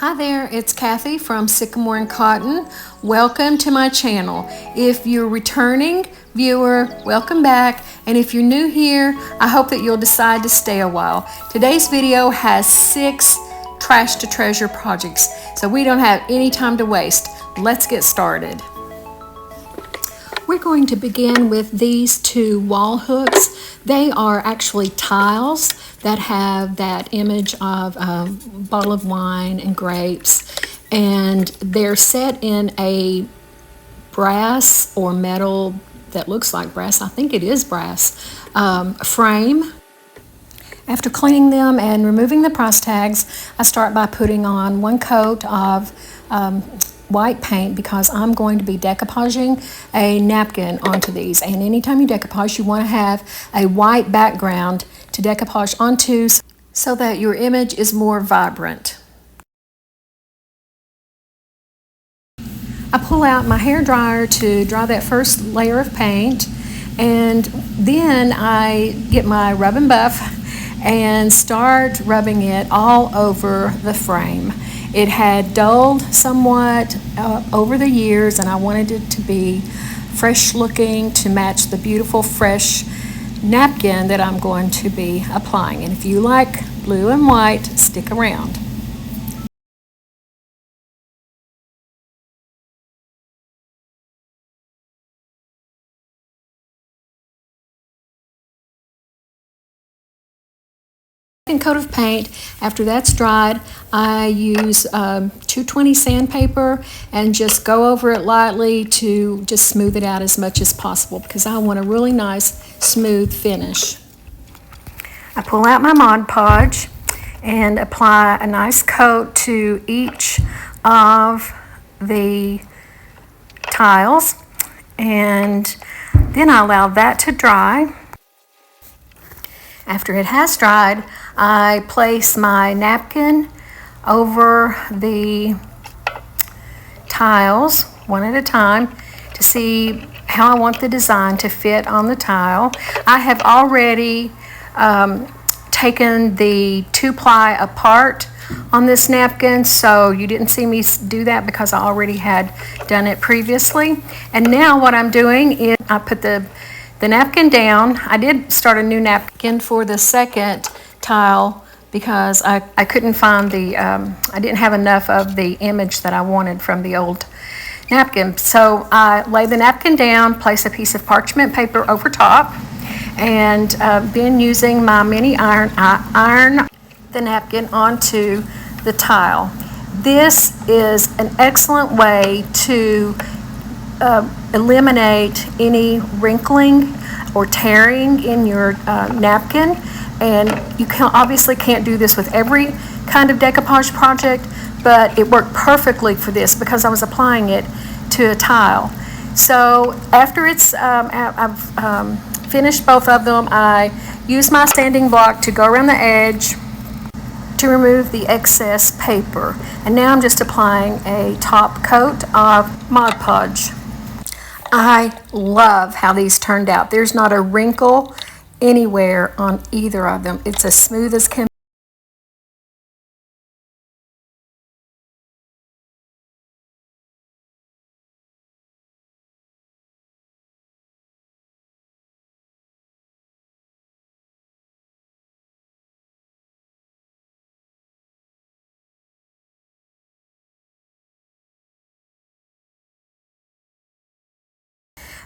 Hi there, it's Kathy from Sycamore and Cotton. Welcome to my channel. If you're a returning viewer, welcome back. And if you're new here, I hope that you'll decide to stay a while. Today's video has 6 trash to treasure projects, so we don't have any time to waste. Let's get started. We're going to begin with these 2 wall hooks. They are actually tiles that have that image of a bottle of wine and grapes, and they're set in a brass or metal that looks like brass, I think it is brass, frame. After cleaning them and removing the price tags, I start by putting on 1 coat of white paint because I'm going to be decoupaging a napkin onto these. And anytime you decoupage, you want to have a white background to decoupage onto so that your image is more vibrant. I pull out my hair dryer to dry that first layer of paint, and then I get my rub and buff and start rubbing it all over the frame. It had dulled somewhat over the years, and I wanted it to be fresh looking to match the beautiful fresh napkin that I'm going to be applying. And if you like blue and white, stick around. Second coat of paint. After that's dried, I use 220 sandpaper and just go over it lightly to just smooth it out as much as possible because I want a really nice smooth finish. I pull out my Mod Podge and apply a nice coat to each of the tiles, and then I allow that to dry. After it has dried, I place my napkin over the tiles one at a time to see how I want the design to fit on the tile. I have already taken the 2-ply apart on this napkin, so you didn't see me do that because I already had done it previously. And now what I'm doing is I put the napkin down. I did start a new napkin for the second tile because I couldn't find I didn't have enough of the image that I wanted from the old napkin. So I lay the napkin down, place a piece of parchment paper over top, and then using my mini iron, I iron the napkin onto the tile. This is an excellent way to eliminate any wrinkling or tearing in your napkin, and you obviously can't do this with every kind of decoupage project, but it worked perfectly for this because I was applying it to a tile. So after I've finished both of them, I use my sanding block to go around the edge to remove the excess paper, and now I'm just applying a top coat of Mod Podge. I love how these turned out. There's not a wrinkle anywhere on either of them. It's as smooth as can be.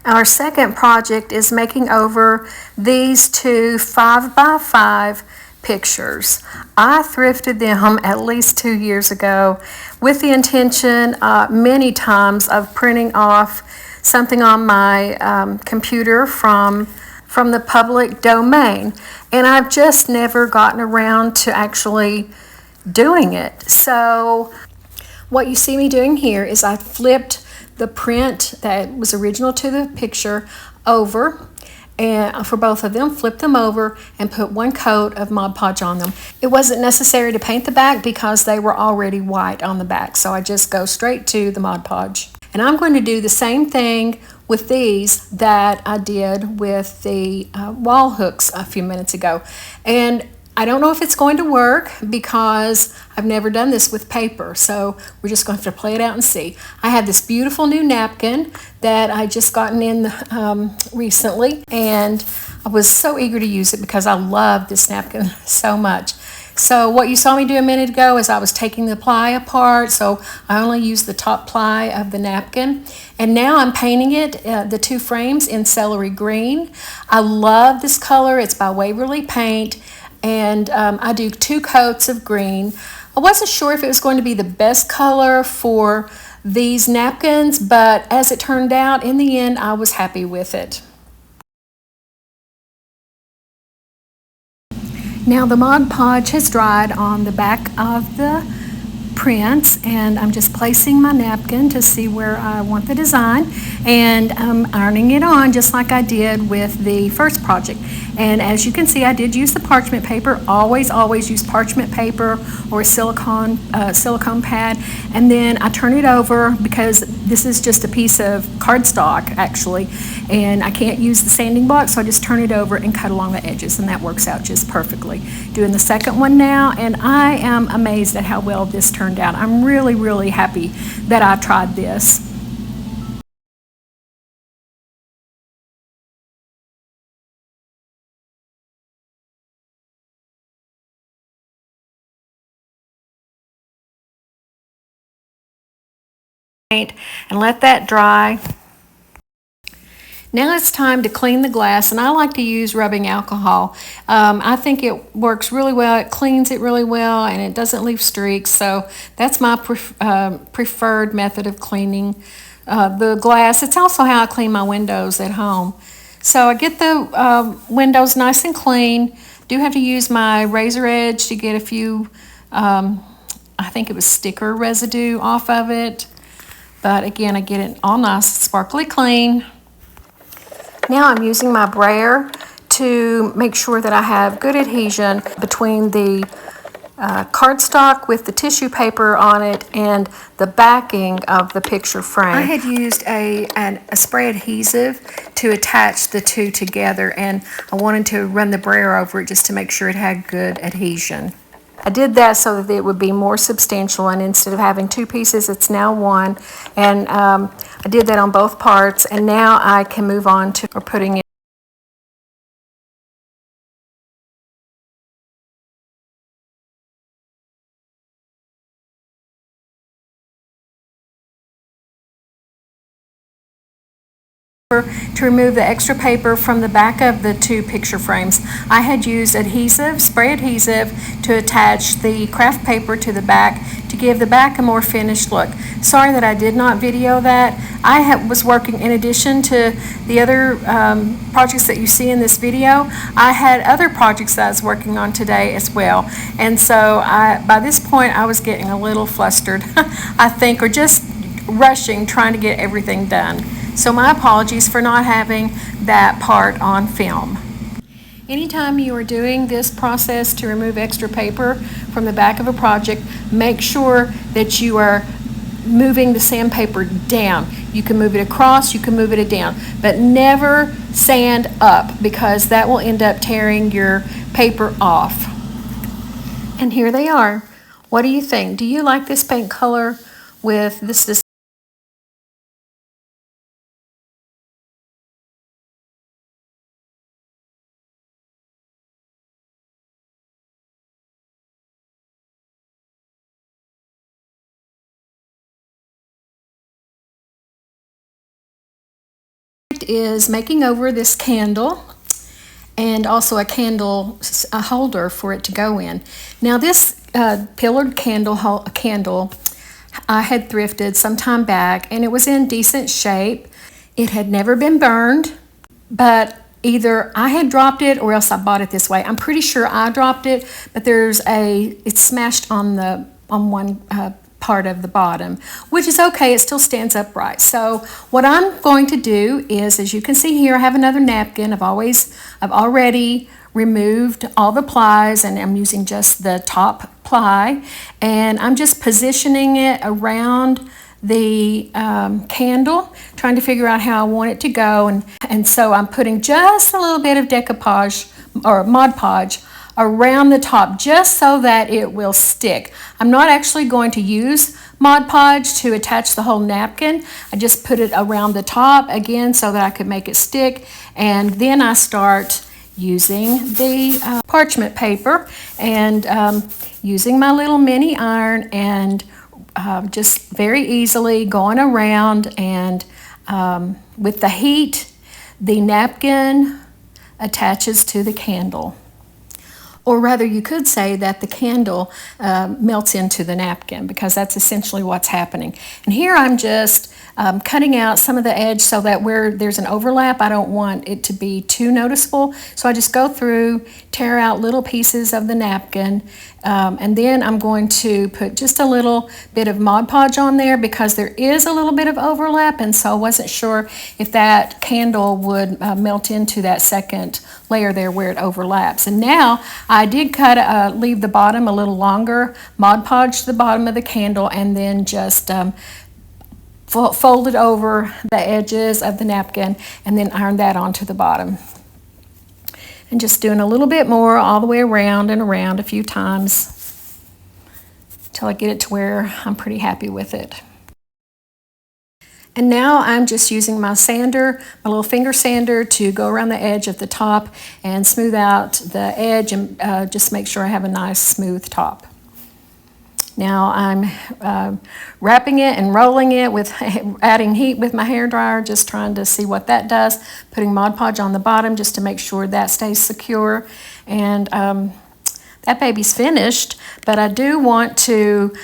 Our second project is making over these 2 5x5 pictures. I thrifted them at least 2 years ago with the intention many times of printing off something on my computer from the public domain, and I've just never gotten around to actually doing it. So what you see me doing here is I flipped the print that was original to the picture over, and for both of them, flip them over and put 1 coat of Mod Podge on them. It wasn't necessary to paint the back because they were already white on the back, so I just go straight to the Mod Podge. And I'm going to do the same thing with these that I did with the wall hooks a few minutes ago. And I don't know if it's going to work because I've never done this with paper, so we're just going to have to play it out and see. I have this beautiful new napkin that I just gotten in recently, and I was so eager to use it because I love this napkin so much. So what you saw me do a minute ago is I was taking the ply apart, so I only used the top ply of the napkin. And now I'm painting it, the two frames, in celery green. I love this color. It's by Waverly Paint. And I do 2 coats of green. I wasn't sure if it was going to be the best color for these napkins, but as it turned out, in the end, I was happy with it. Now the Mod Podge has dried on the back of the prints, and I'm just placing my napkin to see where I want the design, and I'm ironing it on just like I did with the first project. And as you can see, I did use the parchment paper. Always use parchment paper or a silicone pad, and then I turn it over because this is just a piece of cardstock actually, and I can't use the sanding block, so I just turn it over and cut along the edges, and that works out just perfectly. Doing the second one now, and I am amazed at how well this turned out. I'm really happy that I tried this. And let that dry. Now it's time to clean the glass, and I like to use rubbing alcohol. I think it works really well, it cleans it really well, and it doesn't leave streaks, so that's my preferred method of cleaning the glass. It's also how I clean my windows at home. So I get the windows nice and clean. Do have to use my razor edge to get a few, I think it was sticker residue off of it. But again, I get it all nice, sparkly clean. Now I'm using my brayer to make sure that I have good adhesion between the cardstock with the tissue paper on it and the backing of the picture frame. I had used a spray adhesive to attach the two together, and I wanted to run the brayer over it just to make sure it had good adhesion. I did that so that it would be more substantial, and instead of having 2 pieces, it's now 1. And I did that on both parts, and now I can move on to putting it. To remove the extra paper from the back of the 2 picture frames. I had used adhesive, spray adhesive, to attach the craft paper to the back to give the back a more finished look. Sorry that I did not video that. I was working, in addition to the other projects that you see in this video, I had other projects that I was working on today as well. And so by this point I was getting a little flustered, I think, or just rushing, trying to get everything done. So my apologies for not having that part on film. Anytime you are doing this process to remove extra paper from the back of a project, make sure that you are moving the sandpaper down. You can move it across, you can move it down, but never sand up, because that will end up tearing your paper off. And here they are. What do you think? Do you like this paint color with this is making over this candle, and also a candle holder for it to go in. Now this pillared candle I had thrifted some time back, and it was in decent shape. It had never been burned, but either I had dropped it or else I bought it this way. I'm pretty sure I dropped it, but it's smashed on one part of the bottom, which is okay, it still stands upright. So what I'm going to do is, as you can see here, I have another napkin. I've already removed all the plies, and I'm using just the top ply, and I'm just positioning it around the candle, trying to figure out how I want it to go, and so I'm putting just a little bit of decoupage or Mod Podge around the top just so that it will stick. I'm not actually going to use Mod Podge to attach the whole napkin. I just put it around the top again so that I could make it stick, and then I start using the parchment paper and using my little mini iron and just very easily going around, and with the heat, the napkin attaches to the candle. Or rather, you could say that the candle melts into the napkin, because that's essentially what's happening. And here I'm just cutting out some of the edge so that where there's an overlap, I don't want it to be too noticeable. So I just go through, tear out little pieces of the napkin, and then I'm going to put just a little bit of Mod Podge on there because there is a little bit of overlap, and so I wasn't sure if that candle would melt into that second layer there where it overlaps. And now I did leave the bottom a little longer, Mod Podge the bottom of the candle, and then just fold it over the edges of the napkin and then iron that onto the bottom. And just doing a little bit more all the way around and around a few times until I get it to where I'm pretty happy with it. And now I'm just using my sander, my little finger sander, to go around the edge of the top and smooth out the edge and just make sure I have a nice smooth top. Now I'm wrapping it and rolling it with adding heat with my hairdryer, just trying to see what that does. Putting Mod Podge on the bottom just to make sure that stays secure. And that baby's finished, but I do want to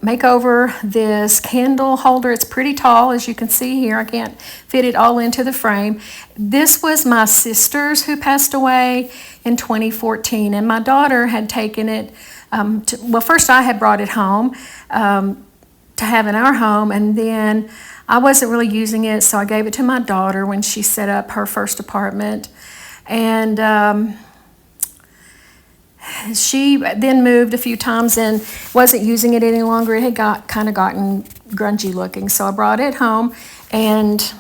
make over this candle holder. It's pretty tall, as you can see here. I can't fit it all into the frame. This was my sister's, who passed away in 2014, and my daughter had taken it well, first I had brought it home to have in our home, and then I wasn't really using it, so I gave it to my daughter when she set up her first apartment. And she then moved a few times and wasn't using it any longer. It had kind of gotten grungy looking, so I brought it home, and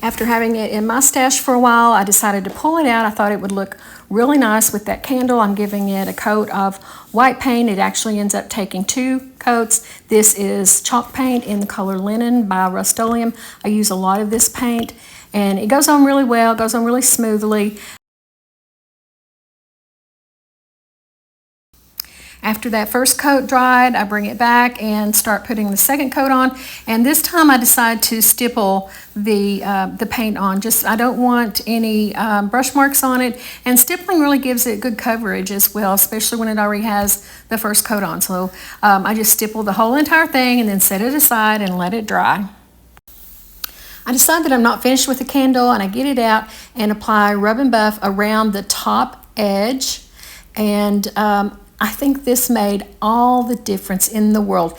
after having it in my stash for a while, I decided to pull it out. I thought it would look really nice with that candle. I'm giving it a coat of white paint. It actually ends up taking 2 coats. This is chalk paint in the color Linen by Rust-Oleum. I use a lot of this paint, and it goes on really well. It goes on really smoothly. After that first coat dried, I bring it back and start putting the second coat on. And this time I decide to stipple the paint on. I don't want any brush marks on it. And stippling really gives it good coverage as well, especially when it already has the first coat on. So I just stipple the whole entire thing and then set it aside and let it dry. I decide that I'm not finished with the candle, and I get it out and apply Rub and Buff around the top edge. And I think this made all the difference in the world.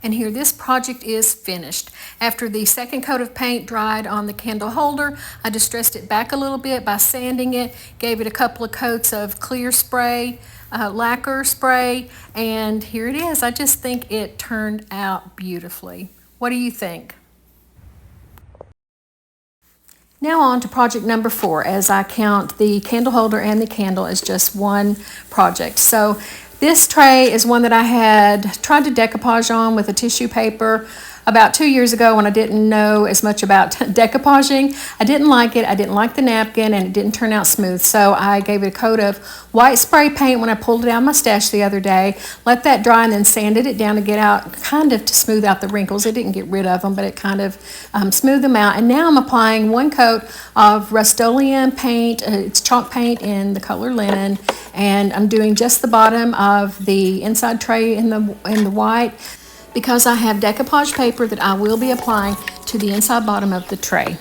And here, this project is finished. After the second coat of paint dried on the candle holder, I distressed it back a little bit by sanding it, gave it a couple of coats of clear spray, lacquer spray, and here it is. I just think it turned out beautifully. What do you think? Now on to project number 4, as I count the candle holder and the candle as just one project. So this tray is one that I had tried to decoupage on with a tissue paper about 2 years ago when I didn't know as much about decoupaging. I didn't like it. I didn't like the napkin, and it didn't turn out smooth. So I gave it a coat of white spray paint when I pulled it out of my stash the other day, let that dry, and then sanded it down to get out, kind of to smooth out the wrinkles. It didn't get rid of them, but it kind of smoothed them out. And now I'm applying 1 coat of Rust-Oleum paint. It's chalk paint in the color Linen, and I'm doing just the bottom of the inside tray in the white, because I have decoupage paper that I will be applying to the inside bottom of the tray.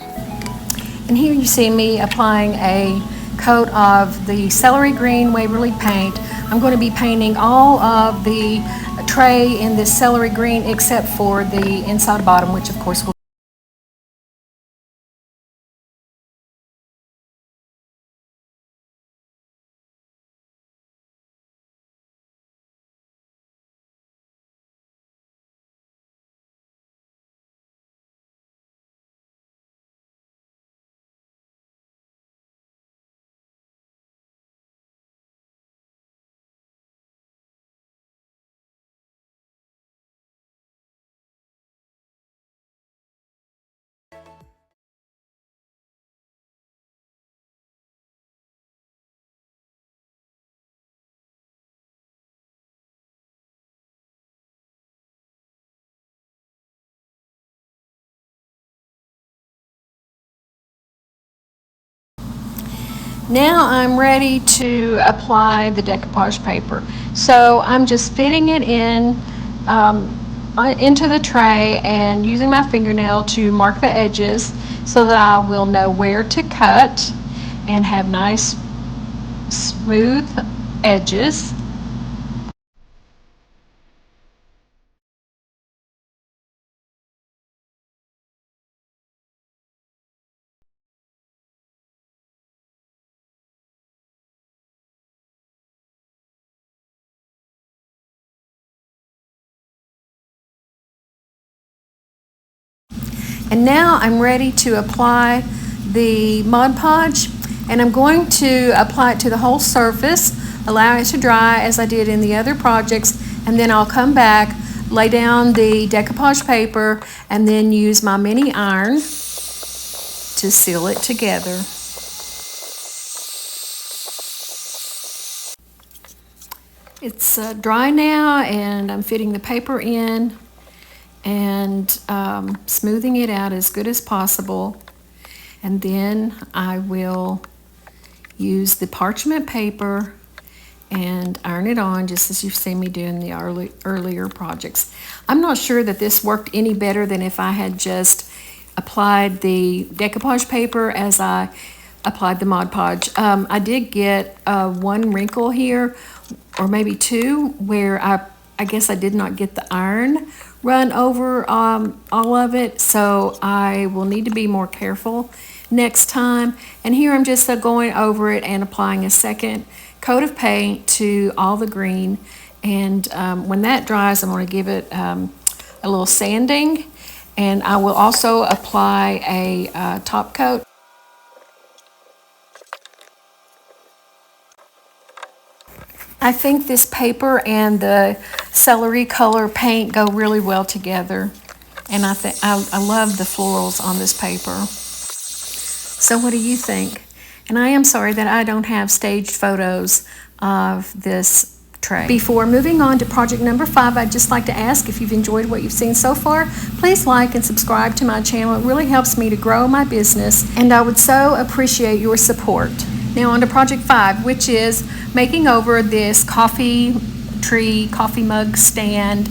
And here you see me applying a coat of the celery green Waverly paint. I'm going to be painting all of the tray in this celery green except for the inside bottom, which of course will Now I'm ready to apply the decoupage paper. So I'm just fitting it in into the tray and using my fingernail to mark the edges so that I will know where to cut and have nice smooth edges. And now I'm ready to apply the Mod Podge, and I'm going to apply it to the whole surface, allow it to dry as I did in the other projects, and then I'll come back, lay down the decoupage paper, and then use my mini iron to seal it together. It's dry now, and I'm fitting the paper in and smoothing it out as good as possible. And then I will use the parchment paper and iron it on just as you've seen me do in the earlier projects. I'm not sure that this worked any better than if I had just applied the decoupage paper as I applied the Mod Podge. I did get one wrinkle here, or maybe two, where I guess I did not get the iron run over all of it, so I will need to be more careful next time. And here I'm just going over it and applying a second coat of paint to all the green, and when that dries I'm going to give it a little sanding, and I will also apply a top coat. I think this paper and the celery color paint go really well together, and I love the florals on this paper. So what do you think? And I am sorry that I don't have staged photos of this tray. Before moving on to project number 5, I'd just like to ask if you've enjoyed what you've seen so far, please like and subscribe to my channel. It really helps me to grow my business, and I would so appreciate your support. Now on to project 5, which is making over this coffee mug stand.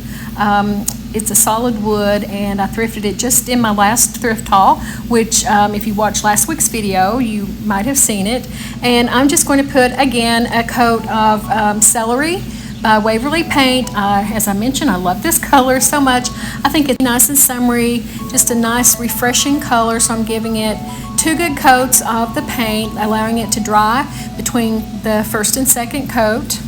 It's a solid wood, and I thrifted it just in my last thrift haul, which if you watched last week's video, you might have seen it. And I'm just going to put, again, a coat of celery by Waverly Paint. As I mentioned, I love this color so much. I think it's nice and summery, just a nice refreshing color, so I'm giving it 2 good coats of the paint, allowing it to dry between the first and second coat.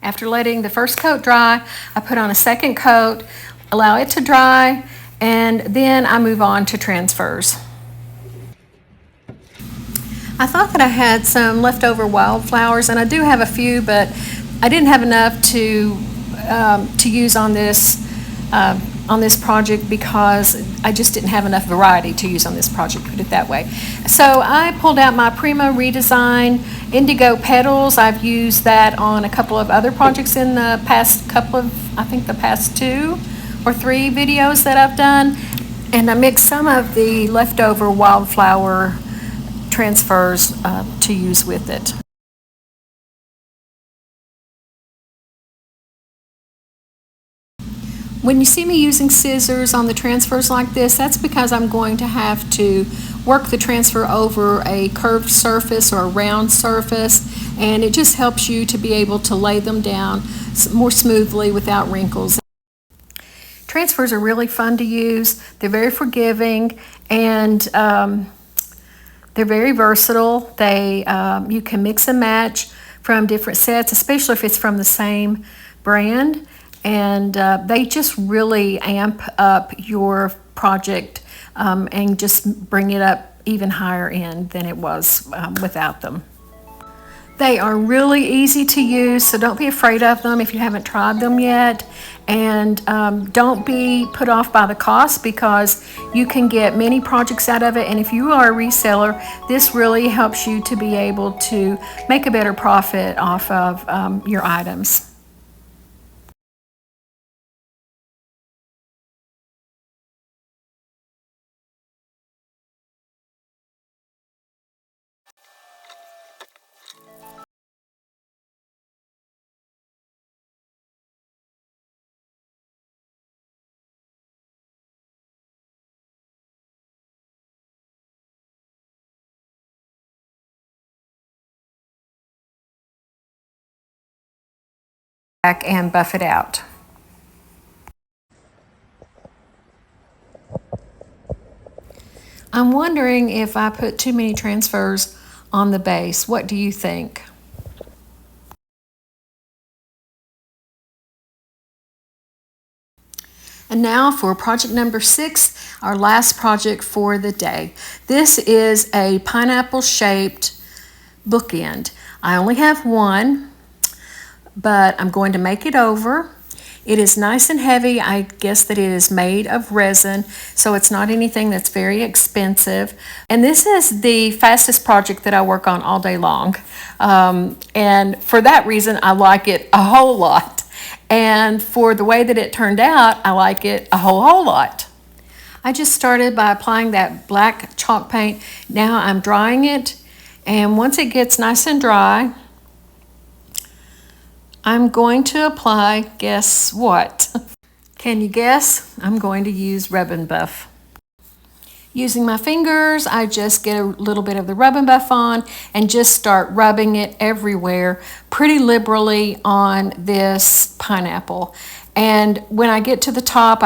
After letting the first coat dry, I put on a second coat, allow it to dry, and then I move on to transfers. I thought that I had some leftover wildflowers, and I do have a few, but I didn't have enough to use on this project because I just didn't have enough variety to use on this project, put it that way. So I pulled out my Prima Redesign Indigo Petals. I've used that on a couple of other projects in the past I think the past 2 or 3 videos that I've done. And I mixed some of the leftover wildflower transfers to use with it. When you see me using scissors on the transfers like this, that's because I'm going to have to work the transfer over a curved surface or a round surface, and it just helps you to be able to lay them down more smoothly without wrinkles. Transfers are really fun to use. They're very forgiving, and they're very versatile. You can mix and match from different sets, especially if it's from the same brand. And they just really amp up your project and just bring it up even higher end than it was without them. They are really easy to use, so don't be afraid of them if you haven't tried them yet. And don't be put off by the cost, because you can get many projects out of it. And if you are a reseller, this really helps you to be able to make a better profit off of your items. Back and buff it out. I'm wondering if I put too many transfers on the base. What do you think? And now for project number 6, our last project for the day. This is a pineapple shaped bookend. I only have one, but I'm going to make it over. It is nice and heavy. I guess that it is made of resin, so it's not anything that's very expensive. And this is the fastest project that I work on all day long. And for that reason, I like it a whole lot. And for the way that it turned out, I like it a whole lot. I just started by applying that black chalk paint. Now I'm drying it, and once it gets nice and dry, I'm going to apply, guess what? Can you guess? I'm going to use Rub and Buff. Using my fingers, I just get a little bit of the Rub and Buff on and just start rubbing it everywhere pretty liberally on this pineapple. And when I get to the top,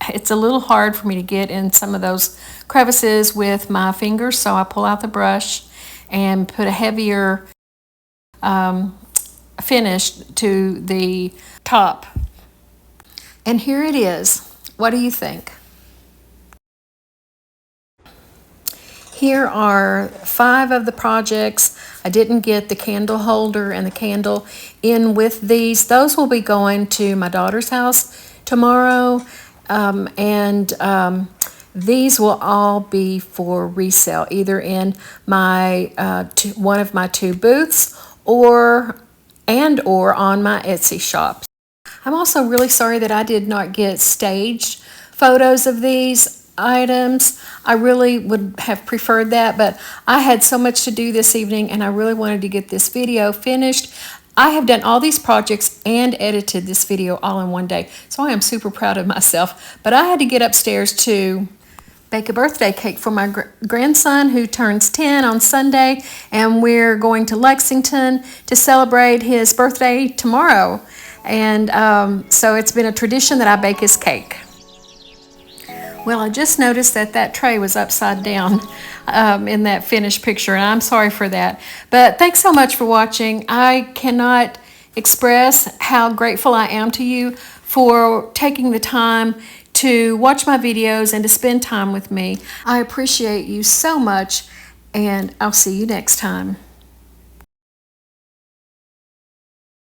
it's a little hard for me to get in some of those crevices with my fingers, so I pull out the brush and put a heavier finish to the top. And here it is. What do you think? Here are 5 of the projects. I didn't get the candle holder and the candle in with these. Those will be going to my daughter's house tomorrow. These will all be for resale, either in my one of my 2 booths or on my Etsy shop. I'm also really sorry that I did not get staged photos of these items. I really would have preferred that, but I had so much to do this evening and I really wanted to get this video finished. I have done all these projects and edited this video all in one day, so I am super proud of myself. But I had to get upstairs to bake a birthday cake for my grandson, who turns 10 on Sunday, and we're going to Lexington to celebrate his birthday tomorrow. And so it's been a tradition that I bake his cake. Well, I just noticed that tray was upside down in that finished picture, and I'm sorry for that. But thanks so much for watching. I cannot express how grateful I am to you for taking the time to watch my videos and to spend time with me. I appreciate you so much, and I'll see you next time.